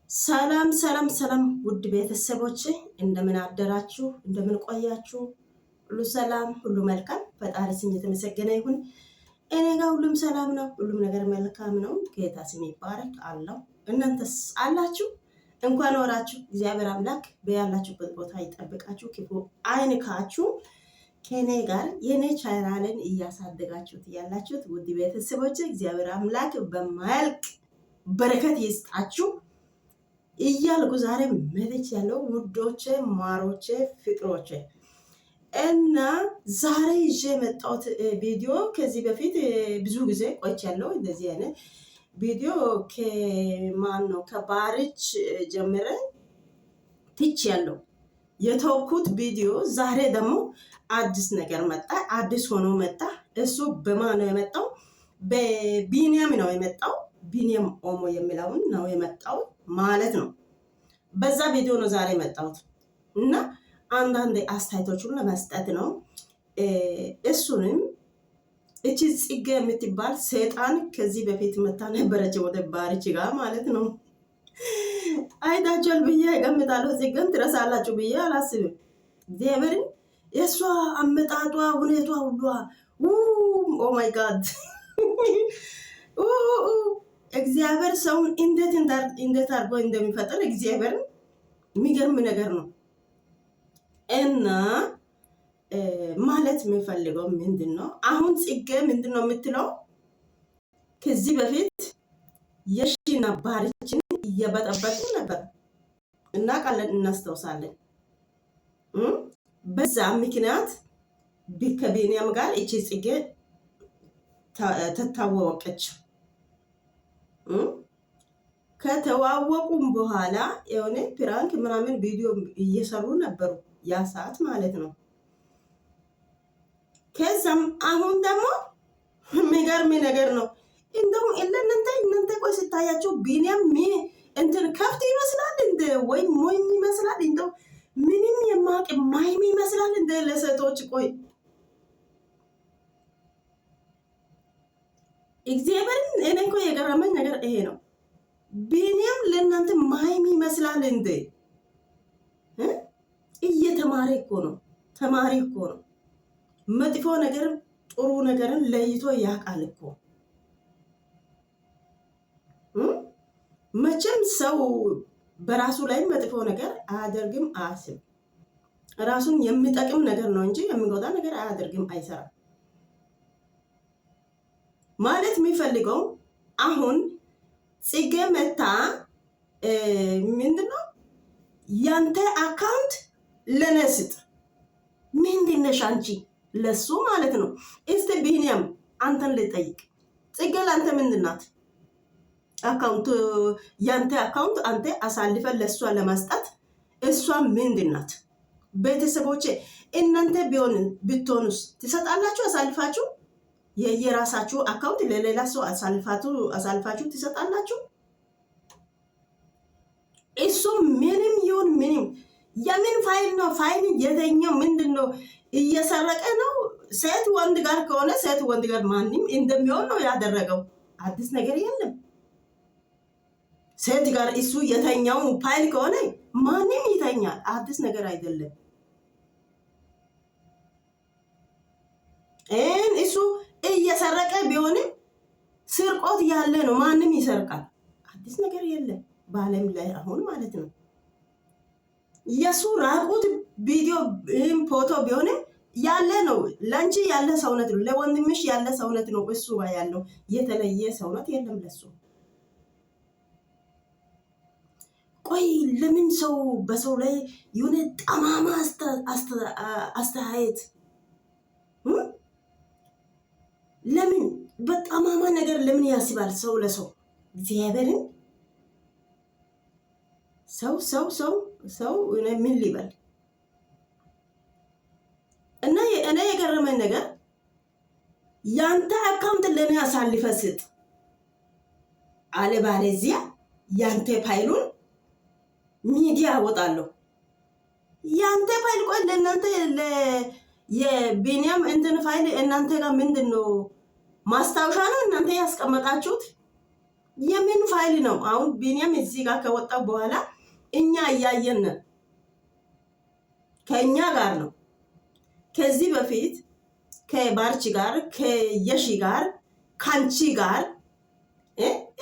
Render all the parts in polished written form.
ሰላም ሰላም ሰላም ውድ ቤተሰቦቼ እንደምን አደራችሁ? እንደምን ቆያችሁ? ሁሉ ሰላም፣ ሁሉ መልካም። ፈጣሪ ስም የተመሰገነ ይሁን። እኔ ጋር ሁሉም ሰላም ነው፣ ሁሉም ነገር መልካም ነው። ጌታ ስም ይባረክ አለው። እናንተስ አላችሁ? እንኳን ወራችሁ። እግዚአብሔር አምላክ በያላችሁበት ቦታ ይጠብቃችሁ፣ ክፉ አይንካችሁ። ከኔ ጋር የኔ ቻናልን እያሳደጋችሁት ያላችሁት ውድ ቤተሰቦቼ እግዚአብሔር አምላክ በማያልቅ በረከት ይስጣችሁ እያልኩ ዛሬ መለች ያለው ውዶቼ፣ ማሮቼ፣ ፍቅሮቼ እና ዛሬ ይዤ የመጣሁት ቪዲዮ ከዚህ በፊት ብዙ ጊዜ ቆይቻለሁ። እንደዚህ አይነት ቪዲዮ ከማን ነው ከባርች ጀምረ ትች ያለው የተወኩት ቪዲዮ ዛሬ ደግሞ አዲስ ነገር መጣ። አዲስ ሆኖ መጣ። እሱ በማን ነው የመጣው? በቢኒያም ነው የመጣው። ቢኒያም ኦሞ የሚለውን ነው የመጣው ማለት ነው። በዛ ቪዲዮ ነው ዛሬ የመጣሁት እና አንዳንድ አስተያየቶቹን ለመስጠት ነው። እሱንም እቺ ጽጌ የምትባል ሰይጣን ከዚህ በፊት መታ ነበረች ወደ ባርች ጋር ማለት ነው። አይታችኋል ብዬ እገምታለሁ። ጽጌን ትረሳላችሁ ብዬ አላስብም። እግዚአብሔርን የእሷ አመጣጧ ሁኔቷ ሁሏ ኦ ማይ ጋድ እግዚአብሔር ሰውን እንዴት አድርጎ እንደሚፈጠር እግዚአብሔርን የሚገርም ነገር ነው። እና ማለት የምፈልገው ምንድን ነው? አሁን ጽጌ ምንድን ነው የምትለው? ከዚህ በፊት የሺና ባርችን እየበጠበጡ ነበር እና ቃለን እናስታውሳለን። በዛ ምክንያት ከቢኒያም ጋር እቺ ጽጌ ተታወቀች። ከተዋወቁም በኋላ የሆነ ፕራንክ ምናምን ቪዲዮ እየሰሩ ነበሩ ያ ሰዓት ማለት ነው። ከዛም አሁን ደግሞ የሚገርም ነገር ነው። እንደውም እናንተ ቆይ ስታያቸው ቢኒያም እንትን ከፍት ይመስላል እንደ ወይም ሞኝ ይመስላል እንደው ምንም የማቅ ማይም ይመስላል እንደ ለሴቶች ቆይ እግዚአብሔርን እኔ እኮ የገረመኝ ነገር ይሄ ነው። ቢኒያም ለእናንተ ማይም ይመስላል እንደ እየተማረ እኮ ነው። ተማሪ እኮ ነው። መጥፎ ነገር ጥሩ ነገርን ለይቶ ያውቃል እኮ። መቼም ሰው በራሱ ላይ መጥፎ ነገር አያደርግም፣ አያስብ። ራሱን የሚጠቅም ነገር ነው እንጂ የሚጎዳ ነገር አያደርግም፣ አይሰራም። ማለት የሚፈልገው አሁን ጽጌ መታ ምንድነው ያንተ አካውንት ለኔ ስጥ። ምንድን ነሽ አንቺ? ለሱ ማለት ነው። እስቲ ቢኒያም አንተን ልጠይቅ። ጽጌ ለአንተ ምንድን ናት? አካውንት ያንተ አካውንት አንተ አሳልፈን ለእሷ ለመስጠት እሷ ምንድን ናት? ቤተሰቦቼ እናንተ ብትሆኑስ ትሰጣላችሁ? አሳልፋችሁ የየራሳችሁ አካውንት ለሌላ ሰው አሳልፋችሁ ትሰጣላችሁ? እሱ ምንም ይሁን ምንም የምን ፋይል ነው? ፋይል የተኛው ምንድን ነው? እየሰረቀ ነው። ሴት ወንድ ጋር ከሆነ ሴት ወንድ ጋር ማንም እንደሚሆን ነው ያደረገው። አዲስ ነገር የለም። ሴት ጋር እሱ የተኛው ፋይል ከሆነ ማንም ይተኛል። አዲስ ነገር አይደለም። እሱ እየሰረቀ ቢሆንም ስርቆት ያለ ነው። ማንም ይሰርቃል። አዲስ ነገር የለም በዓለም ላይ አሁን ማለት ነው። የሱ ራቁት ቪዲዮ ፎቶ ቢሆንም ያለ ነው። ለአንቺ ያለ ሰውነት ነው። ለወንድምሽ ያለ ሰውነት ነው። እሱ ያለው የተለየ ሰውነት የለም ለሱ። ቆይ ለምን ሰው በሰው ላይ የሆነ ጠማማ አስተያየት ለምን በጠማማ ነገር ለምን ያስባል ሰው ለሰው? እግዚአብሔርን ሰው ምን ሊበል? እና እኔ የገረመኝ ነገር ያንተ አካውንት ለኔ አሳልፈ ስጥ አለበለዚያ ያንተ ፋይሉን ሚዲያ አወጣለሁ። ያንተ ፋይል ቆይ ለእናንተ የቢኒያም እንትን ፋይል እናንተ ጋር ምንድን ነው? ማስታወሻ ነው እናንተ ያስቀመጣችሁት? የምን ፋይል ነው? አሁን ቢኒያም እዚህ ጋር ከወጣው በኋላ እኛ እያየን ከእኛ ጋር ነው። ከዚህ በፊት ከባርቺ ጋር ከየሺ ጋር ካንቺ ጋር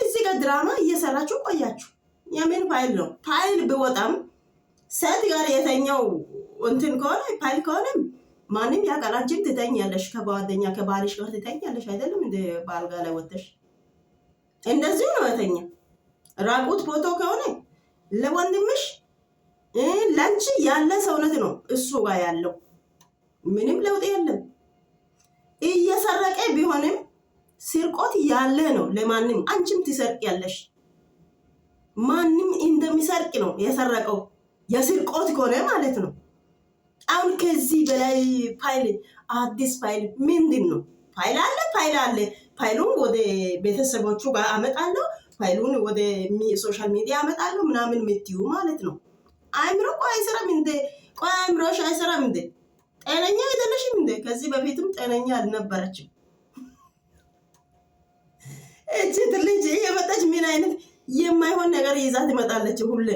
እዚህ ጋር ድራማ እየሰራችሁ ቆያችሁ። የምን ፋይል ነው? ፋይል ቢወጣም ሴት ጋር የተኛው እንትን ከሆነ ፋይል ከሆነ ማንም ያውቃል። አንቺም ትተኛለሽ፣ ከጓደኛ ከባልሽ ጋር ትተኛለሽ አይደለም? እንደ ባልጋ ላይ ወጥተሽ እንደዚህ ነው የተኛ። ራቁት ፎቶ ከሆነ ለወንድምሽ ለአንቺ ያለ ሰውነት ነው እሱ ጋር ያለው። ምንም ለውጥ የለም። እየሰረቀ ቢሆንም ስርቆት ያለ ነው ለማንም። አንቺም ትሰርቅ ያለሽ ማንም እንደሚሰርቅ ነው የሰረቀው፣ የስርቆት ከሆነ ማለት ነው። አሁን ከዚህ በላይ ፋይል አዲስ ፋይል ምንድን ነው? ፋይል አለ፣ ፋይል አለ። ፋይሉን ወደ ቤተሰቦቹ ጋር አመጣለሁ፣ ፋይሉን ወደ ሶሻል ሚዲያ አመጣለሁ ምናምን የምትዩ ማለት ነው። አእምሮ ቆይ አይሰራም እንዴ? ቆይ አእምሮሽ አይሰራም እንዴ? ጤነኛ አይደለሽም እንዴ? ከዚህ በፊትም ጤነኛ አልነበረችም። እቺ ልጅ የመጣች ምን አይነት የማይሆን ነገር ይዛ ትመጣለች? ሁሌ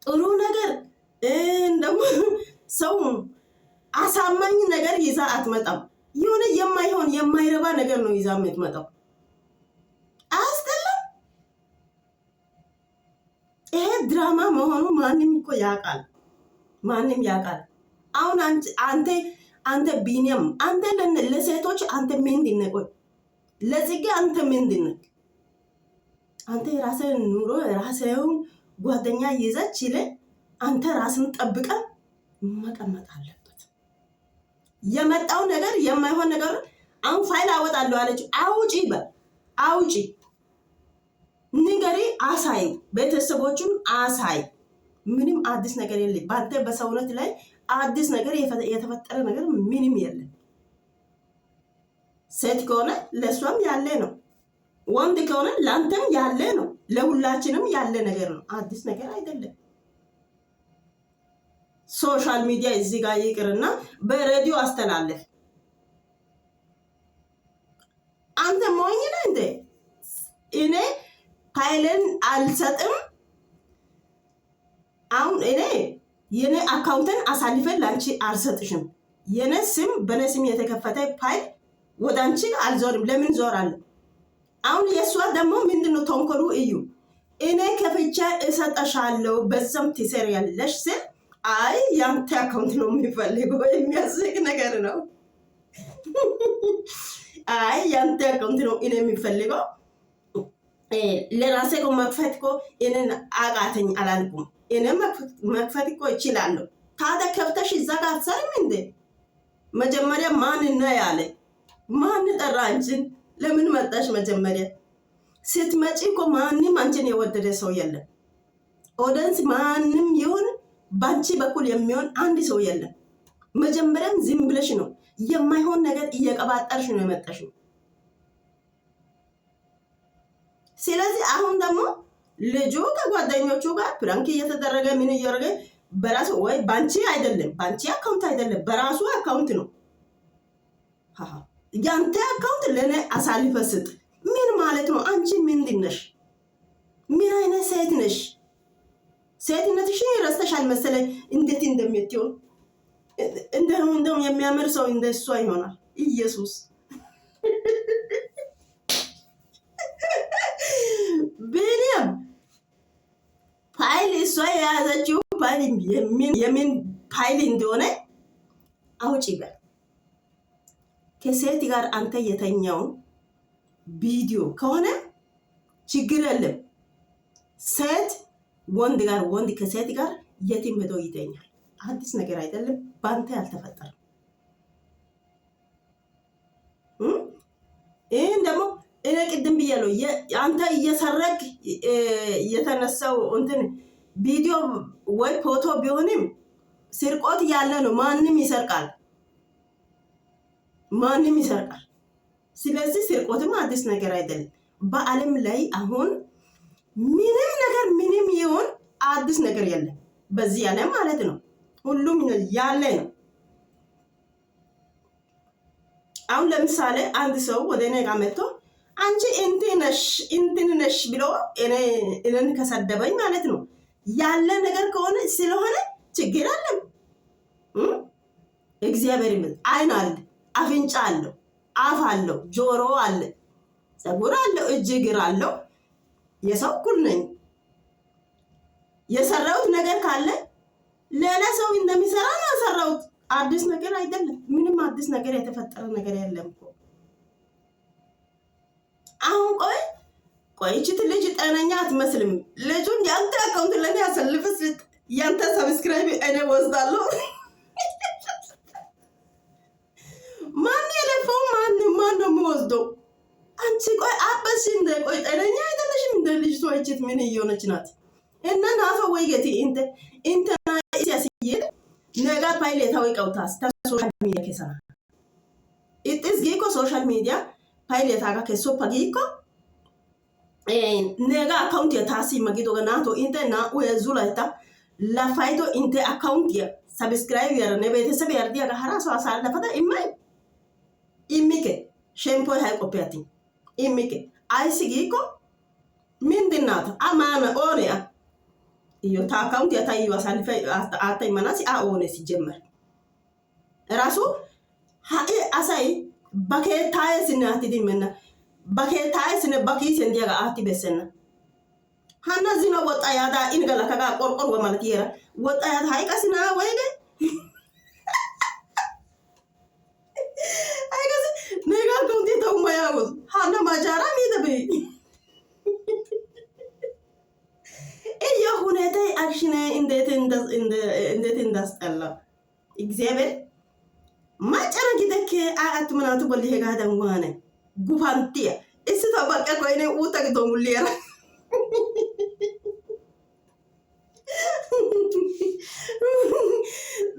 ጥሩ ነገር ደግሞ ሰው አሳማኝ ነገር ይዛ አትመጣም። የሆነ የማይሆን የማይረባ ነገር ነው ይዛ የምትመጣው። አያስጠላም? ይሄ ድራማ መሆኑ ማንም እኮ ያውቃል፣ ማንም ያውቃል። አሁን አንተ ቢኒያም አንተ ለሴቶች አንተ ምንድን ነህ? ቆይ ለጽጌ አንተ ምንድን ነህ? አንተ የራስህን ኑሮ የራስህን ጓደኛ ይዘች ይለ አንተ ራስን ጠብቀ መቀመጥ አለበት። የመጣው ነገር የማይሆን ነገር አሁን ፋይል አወጣለሁ አለች። አውጪ በል አውጪ፣ ንገሪ፣ አሳይ፣ ቤተሰቦቹን አሳይ። ምንም አዲስ ነገር የለም። በአንተ በሰውነት ላይ አዲስ ነገር የተፈጠረ ነገር ምንም የለም። ሴት ከሆነ ለእሷም ያለ ነው፣ ወንድ ከሆነ ለአንተም ያለ ነው፣ ለሁላችንም ያለ ነገር ነው። አዲስ ነገር አይደለም። ሶሻል ሚዲያ እዚህ ጋር ይቅርና በሬዲዮ አስተላለፍ። አንተ ሞኝ ነህ እንዴ? እኔ ፋይልን አልሰጥም። አሁን እኔ የኔ አካውንትን አሳልፈን ላንቺ አልሰጥሽም። የኔ ስም በኔ ስም የተከፈተ ፋይል ወደ አንቺ አልዞርም። ለምን ዞራለሁ? አሁን የእሷ ደግሞ ምንድነው ተንኮሉ? እዩ እኔ ከፍቻ እሰጠሻለሁ በዛም ትሰሪያለሽ ስል አይ ያንተ አካውንት ነው የሚፈልገው። የሚያስቅ ነገር ነው። አይ ያንተ አካውንት ነው እኔ የሚፈልገው። ለራሴ እኮ መክፈት እኮ እኔን አቃተኝ አላልኩም። እኔ መክፈት እኮ እችላለሁ። ታዲያ ከፍተሽ እዛ ጋር አትሰርም እንዴ? መጀመሪያ ማን ነው ያለ? ማን ጠራ አንቺን? ለምን መጣሽ? መጀመሪያ ስትመጪ እኮ ማንም አንቺን የወደደ ሰው የለም። ኦዲየንስ ማንም ይሁን ባንቺ በኩል የሚሆን አንድ ሰው የለም። መጀመሪያም ዝም ብለሽ ነው የማይሆን ነገር እየቀባጠርሽ ነው የመጣሽው። ስለዚህ አሁን ደግሞ ልጁ ከጓደኞቹ ጋር ፕራንክ እየተደረገ ምን እያደረገ በራሱ ወይ ባንቺ አይደለም፣ ባንቺ አካውንት አይደለም፣ በራሱ አካውንት ነው። ያንተ አካውንት ለኔ አሳልፈ ስጥ። ምን ማለት ነው? አንቺ ምንድን ነሽ? ምን አይነት ሴት ነሽ? ሴትነትሽን ረስተሻል መሰለኝ። እንዴት እንደምትሆን እንደውም የሚያምር ሰው እንደሷ ይሆናል። ኢየሱስ ቢኒያም ፋይል እሷ የያዘችው ፋይል የምን ፋይል እንደሆነ አውጪ በል። ከሴት ጋር አንተ የተኛው ቪዲዮ ከሆነ ችግር የለም። ሴት ወንድ ጋር፣ ወንድ ከሴት ጋር የትም ሄዶ ይተኛል። አዲስ ነገር አይደለም። ባንተ ያልተፈጠረም ይህን ደግሞ እኔ ቅድም ብያለሁ። አንተ እየሰረግ የተነሳው እንትን ቪዲዮ ወይ ፎቶ ቢሆንም ስርቆት ያለ ነው። ማንም ይሰርቃል፣ ማንም ይሰርቃል። ስለዚህ ስርቆትም አዲስ ነገር አይደለም። በዓለም ላይ አሁን ምንም ነገር ምንም ይሁን አዲስ ነገር የለም በዚህ ዓለም ማለት ነው። ሁሉም ያለ ነው። አሁን ለምሳሌ አንድ ሰው ወደ እኔ ጋር መጥቶ አንቺ እንትን ነሽ ብሎ እኔን ከሰደበኝ ማለት ነው ያለ ነገር ከሆነ ስለሆነ ችግር አለም። እግዚአብሔር ይመስገን አይን አለ፣ አፍንጫ አለው፣ አፍ አለው፣ ጆሮ አለ፣ ፀጉር አለው፣ እጅ እግር አለው። የሰው እኩል ነኝ። የሰራሁት ነገር ካለ ሌላ ሰው እንደሚሰራ ነው የሰራሁት። አዲስ ነገር አይደለም። ምንም አዲስ ነገር የተፈጠረ ነገር የለም እኮ። አሁን ቆይ እቺ ልጅ ጤነኛ አትመስልም። ልጁን ያንተ አካውንት ለኔ ያሰልፍስ ያንተ ሰብስክራይብ እኔ ወስዳለሁ። ማን የለፈው ማን ነው የሚወስደው? አንቺ ቆይ አበሽ እንደ ቆይ ጤነኛ አይደለሽም እንደ ልጅቷ እቺት ምን እየሆነች ናት? እና ናፈ ወይ ገቲ እንትና ሲያስይ ነጋ ፓይሌታ ወይ ቀውታስ ሶሻል ሚዲያ ከሰና ኢትስ ጊኮ ሶሻል ሚዲያ ፓይሌታ ጋ ከሶ ፓጊኮ nega account ya tasi magido ganato inte na uezulaita la faito inte account ya subscribe ya ne bete sabe yardia ga haraso asal la fata imike shempo hay kopiati imike ai sigiko mindinata amana orea iyo ta account ya ta iyo asal fa ata manasi a one si jemmer raso ha asai baketaye sinati dimena baketaye sine bakisen dia ga ati besena hana zino wota yada ingala kaga qorqor wa malatiera wota yada hay kasina wayde ay kas nega konti to mayawo hana majara mi dabe iyo hunete action indet indastalla እግዚአብሔር ማጨራ ጊደከ አት ምናቱ ወሊ ሄጋ ደንዋነ ጉፋንቲያ እሱ ተበቀ ኮይኔ ኡተክ ዶሙሊራ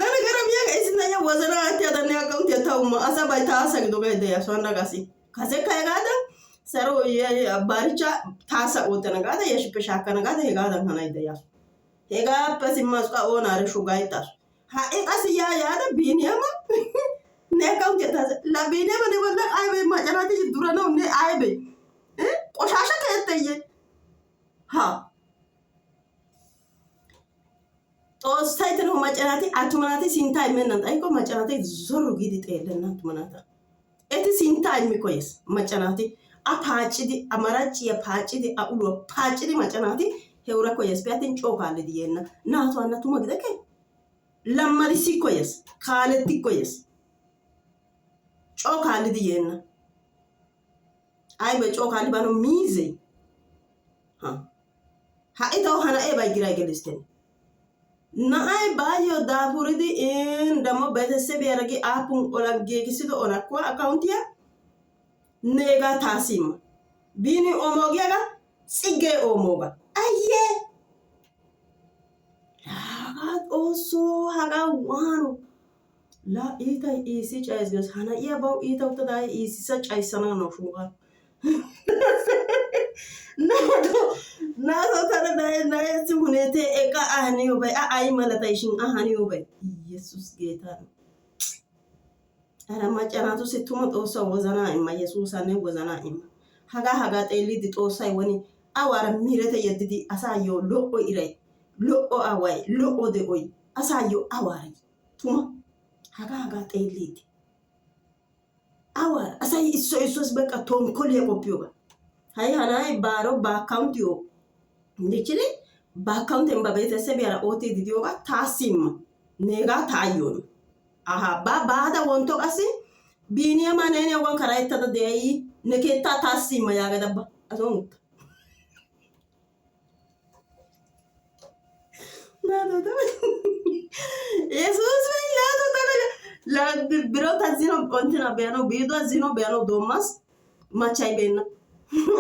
ደረገረም ያ እስናኛ ወዘና አትያ ደና አካውንት ያታውማ አሳባይ ታሰግ ዶጋ ደያ ሷና ጋሲ ካሴ ካይጋዳ ሰሮ ባርቻ ታሳ ወተና ጋዳ የሽፕሻ ከና ጋዳ ሄጋዳ ከና ይደያ ሄጋ ፐሲማስ ቃ ኦና ረሹ ጋይታስ ሃኤ ቃስ ያ ያዳ ቢኒያማ ነካውት ያታዘ ለቤኔ በኔ ወላ አይበ ማጨራቲ ዱረ ነው ነ አይበ ቆሻሻ ከየተየ ሀ ጦስታይት ነው ማጨራቲ አቱማናቲ ሲንታይ መነን አይኮ ማጨራቲ ዞሩ ጊዲ ጤለና አቱማናታ እቲ ሲንታይ ሚኮይስ ማጨራቲ አፓጭዲ አማራጭ የፓጭዲ አኡሎ ፓጭዲ ማጨራቲ ሄውራ ኮይስ ቢያትን ጮካለ ዲየና ናቱ አናቱ መግደከ ለማሪ ሲኮይስ ካለቲ ኮይስ ጮካል ዲየና አይ በጮካል ባኖ ሚዜ ሃኢታው ሃናኤ ባይግራ ይገልስተን ናአይ ባዮ ዳፉሪዲ ደሞ ቤተሰብ ያረጊ አፑን ኦላጌ ኪሲዶ ኦናኳ አካውንቲያ ኔጋ ታሲም ቢኒ ኦሞጊያጋ ጽጌ ኦሞጋ አየ ላጋት ኦሶ ሃጋ ዋኑ ላ ኢታይ ኢሲ ጫይስ ገስ ሃና ያባው ኢታው ተዳይ ኢሲ ሰጫይሰና ነው ሹጋ ናቶ ተረዳይ ናይስ ሁኔቴ ኤቃ አህኒዮ በይ አይ ማለታይሽን አህኒዮ በይ ኢየሱስ ጌታ አራማ ጫናቱ ሲቱሞ ጦሶ ወዘና ኢማ ኢየሱስ አነ ወዘና ኢማ ሃጋ ጤሊዲ ጦሳይ ወኒ አዋራ ሚረተ የድዲ አሳዮ ሎኦ ኢራይ ሎኦ አዋይ ሎኦ ደኦይ አሳዮ አዋሪ ቱማ ሃጋ ጤሊዲ አዋራ አሳይ ኢሶስ በቃ ቶንኮል የቆፒዮ ሃይ ሃናይ ባሮ በአካውንቲዮ እንዲችል በአካውንት በቤተሰብ ያራ ኦቲ ዲዲዮጋ ታሲም ኔጋ ታዮን አሃ ባዳ ወንቶ ቀሲ ቢኒያማ ነኔ ወን ከራይታ ደይ ነኬታ ታሲም ያገደባ አዞን ናዶ ኢየሱስ ወይ ላ ብሮ ታዚኖ እንትና ቢያኖ ቢዶ ዚኖ ቢያኖ ዶማስ ማቻይ ቤና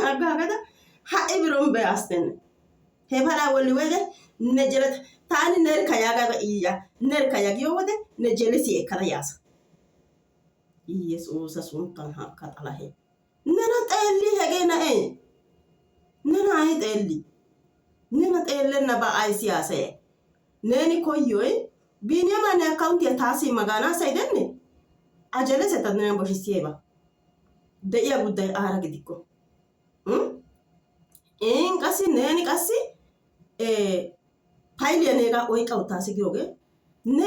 አጋጋዳ ሃይ ብሮም በያስተን ሄባላ ወሊ ወደ ነጀለት ታኒ ነርካ ያጋ በኢያ ነርካ ያጊዮ ወደ ነጀለሲ ከራያስ ኢየሱስ ሱንታን ሀካ ጣላሄ ነና ጤሊ ሄገና ነና አይ ጤሊ ነና ጤለና በአይ ሲያሰ ነኒ ኮዮይ ቢኒያማ ነ አካውንት የታሲ መጋና ሳይደን አጀለሰ ተነን ቦሽሲባ ደያ ጉዳይ አረግዲኮ in qassi neeni qassi payliya neegaa oyqqa uttaasi giyoogee ne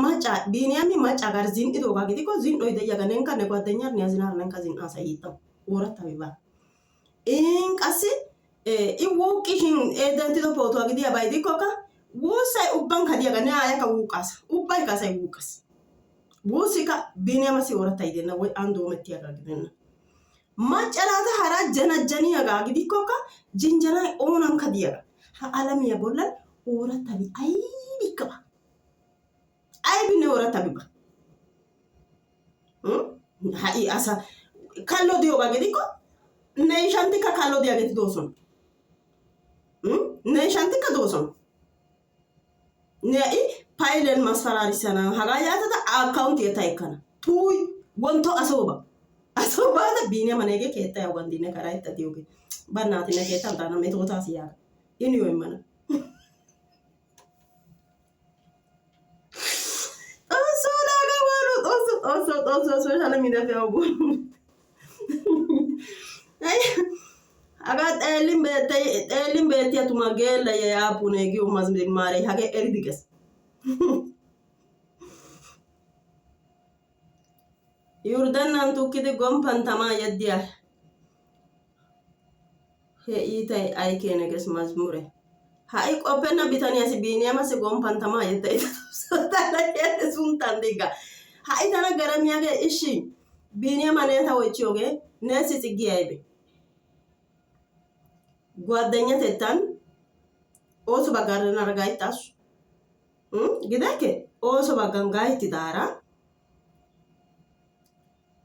macca Biiniyaami macca gar zin"idoogaa gidikko zin"oy de'iyaagaa nenkka ne ጓደኛር ne azinaara nenkka zin"aasa yiixxawu oorattabi baa. in qassi I wuuqqishin denttido pootuwaa gidiyaaba gidikkokka wuussay ubbankka diyaagaa ne aayakka wuuqqaasa ubbaykka asay wuuqqas. Wuussikka Biiniyaamassi ooratta gidenna woy an doomettiyaagaa gidenna. Macca naata hara janajjaniyaagaa gidikkokka jinjjanay oonankka diyaagaa. Ha alamiyaa bollan oorattabi aybikka baa. Aybinne oorattabi baa. Ha'i asa kallo diyoogaa gidikko ne ishanttikka kallo diyaageeti doosona. Ne ishanttikka doosona. Ne ha'i paylen masfaraarissana hagaa yaatada akkawuntiyaa ta ekkana. Tuy wontto asoo ba. Asoo baada Biiniyaama neegee keettaa yawu ganddiine karaytta diyoogee. Bannaati ne keettan daana metootaasi yaaga. Iniyoo immana. Xoossoo sooshaale miidiyaappe yawu hagaa xeellin beettiya tuma geellaye aapunee giyo mazimmaaree hagee eridi ges. Yurdennan tukkidi gomppan tamaa yeddiya he iitay ay keene ges mazmure. Ha'i qoppenna bitaniyaasi Biiniyaamassi gomppan tamaa yeddayta sunttan digga. Ha'i tana garamiyaagee ishshi Biiniyaama ne ta oychchiyoogee neessi ciggi aybe? ጓደኛtettan ooso baggaara gayttaasu. Gidekke ooso baggan gayttidaara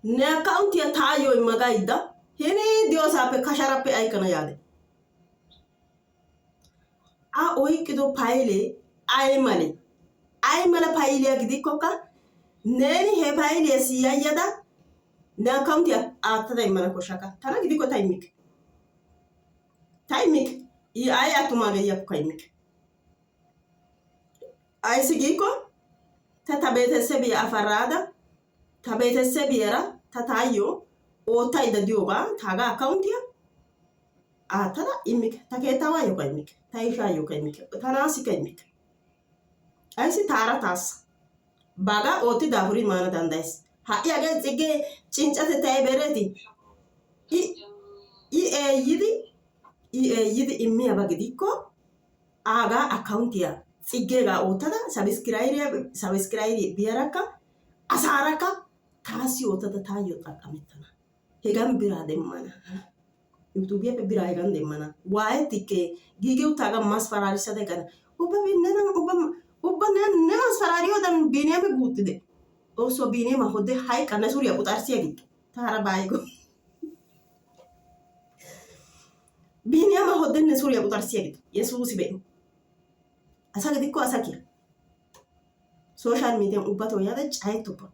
ne akkawuntiyaa taayyo imma gaydda hini diyoosaappe kasharappe aykkana yaade. A oyqqido paylee ay male? Ay mala payliyaa gidikkokka neeni he payliyaassi yayyada ne akkawuntiyaa aattada immana koshshaka. Tana gidikko ta immike. Ta immike. I ay attumaagee yiyaakokka immike. Ayssi giikko ta beetesebiyaa afarraada ta beetesebiyaara ta taayyo oottaydda diyoogaa taagaa akkawuntiyaa aattada immike. Ta keettaawaayyookka immike. Ta ishaayyokka immike. Tanaassikka immike. Ayssi taara taassa. Bagaa ootti daafurii maana danddayees. Ha'i hagee ciggee cinccatettay bereeti. I eeyyidi immiyaaba gidikko aagaa akkawuntiyaa ciggeegaa oottada sabiskirayriyaa biyaarakka asaarakka taassi oottada taayyo xaqqamettana. Hegan biraa demmana. Yuutuubiyaappe biraa hegan demmana. Waayettikke giigi uttaagan masfaraarissada eqana. Ubba ne masfaraariyoodan Biiniyaame guuxxide. Xoosso Biiniyaama hodde hayqqa ne suriyaa quxarssiyaa giddo. Taara baayigo. Biiniyaama hodde ne suriyaa quxarssiyaa giddo. Yesuusi be'e. Asa gidikko asa kiya. Sooshaal miidiyaan ubbatoo yaada cayettoppa.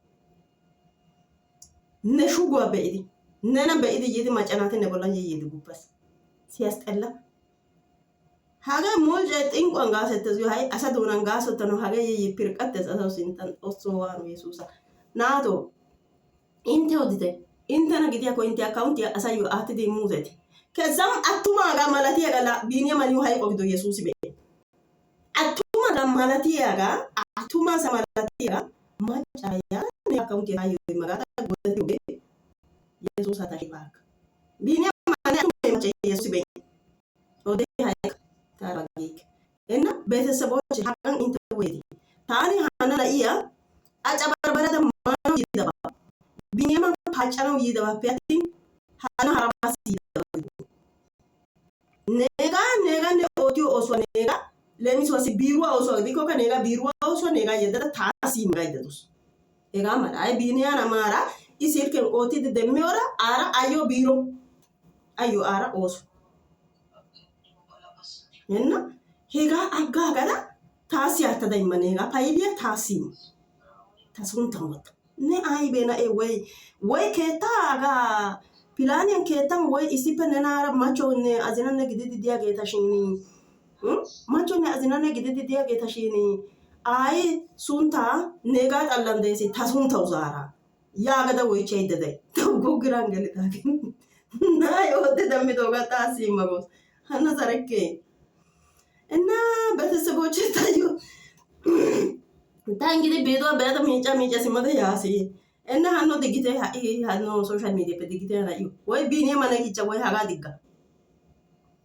Ne shuguwaa be'idi nena be'idi yiidi macca naati ne bollan yiidi guppas. Siyasxella. Hagee mulccay xinqquwan gaasettees giyo ha'i asa doonan gaasottanawu hagee pirqqattees asawu sinttan Xoossoo waano Yesuusa. Naatoo intte odite inttena gidiyaakko intte akkawuntiyaa asayyo aattidi immuuteeti. Kezzam attumaagaa malatiyaagaa Biiniyaama niyo hayqo gido Yesuusi be'e. Attumaagaa malatiyaagaa attumaasa malatiyaagaa maccaaya ne akkawuntiyaa taayyo imma gaada godetiyoogee Yesuusa tashi baakka. Biiniyaama ne attuma macca Yesuusi be'e. Odee hayqa taara giike. Enna beetesebochi haqqan intte woydi. Taani hana na'iyaa acca barbarada maanawu yiidaba. Biiniyaama paccanawu yiidabaappe attin hana harabaassi yiidaba. Neegaa ne ootiyo oosuwaa neegaa leemisuwaassi biiruwaa oosuwaa gidikkoka neegaa biiruwaa oosuwaa neegaa yeddada taassi immaydda dawusu. Hegaa mala ay Biiniyaana maara I silkken oottidi demmiyoora aara ayyo biiro ayyo aara ooso. Henna hegaa aggaagada taassi aattada imma neegaa payliyaa taassi imma. Ta sunttan wotta. Ne aybee na'ee woy keettaagaa pilaaniyan keettan woy issippe nenaara machchonne azinanne gididi diyaageeta shin machchonne azinanne gididi diyaageeta shin aayi sunttaa neegaa xallan deesi ta sunttawu zaara yaagada woychchaydda day. Tawu goggiran gelidaagee እና የወጥ ደምቶ ጋር ታሲመጎስ ሀና ሰረኬ እና ቤተሰቦች ታዩ እንግዲህ ቤቷ በጣም ሚጫ ሲመጣ ያሲ እና ሀኖ ድግቴ ሀኖ ሶሻል ሚዲያ ድግቴ ናዩ ወይ ቢኔ ማነጊቻ ወይ ሀጋ ድጋ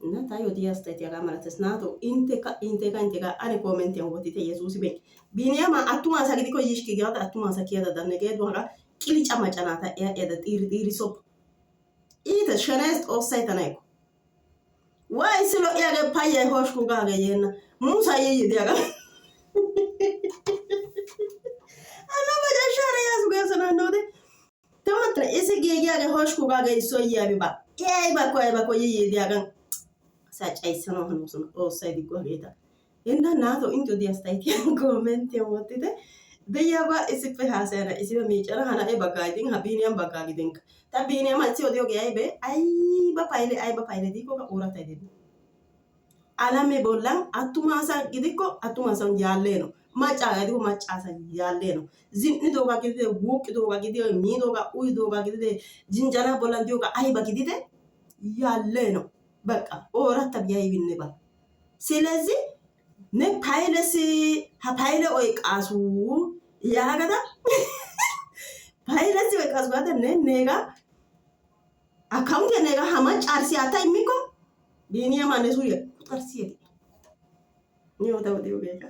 እና ታዩ ዲያስቴት ያጋ ማለትስ ናቶ ኢንቴካ አኔ ኮሜንት ያንጎቲቴ ኢየሱስ ቤ ቢኔማ አቱማ ሰግዲ ኮ ይሽኪ ጋታ አቱማ ሰኪያ ደነገ ዶራ ቂሊጫ ማጨናታ ያደ ጢሪ ሶፕ ኢተ ሸናይስ ኦሳይ ተናይኮ ወይ ስሎ ያገ ፓየ ሆሽኩ ጋገ የና ሙሳ ይይድ ያጋ ana bajashara yasuga sananode tamatra ese gegiyaga hoshku gaga isoyabi ba ay ba ko yidiyagan sacay sano hanusun o saydi goreta inda nato into diastaiti comment yamotite deyaba isipe hasera isibe michara hana e bagadin habiniam bagagidin tabiniam anti odio gaybe ay ba paile diko ka urata dedi alame bollan attumasa gidiko attumasa yalleno maca gadigo macasa yalleno zinni doga gidide wuqi doga gidide mi doga uy doga gidide jinjana bollan dioga ayba gidide yalleno በቃ ኦራታ ቢያይብነ ባ ስለዚህ ነ ፓይለስ ፓይለ ኦይ ቃሱ ያገዳ ፓይለስ ወይ ቃሱ ጋታ ነጋ አካውንት ነጋ ሀማ ጫርሲ አታ የሚቆ ቢኒያ ማነሱ ቁጥር ሲል ነው ታው ዲዮ ገካ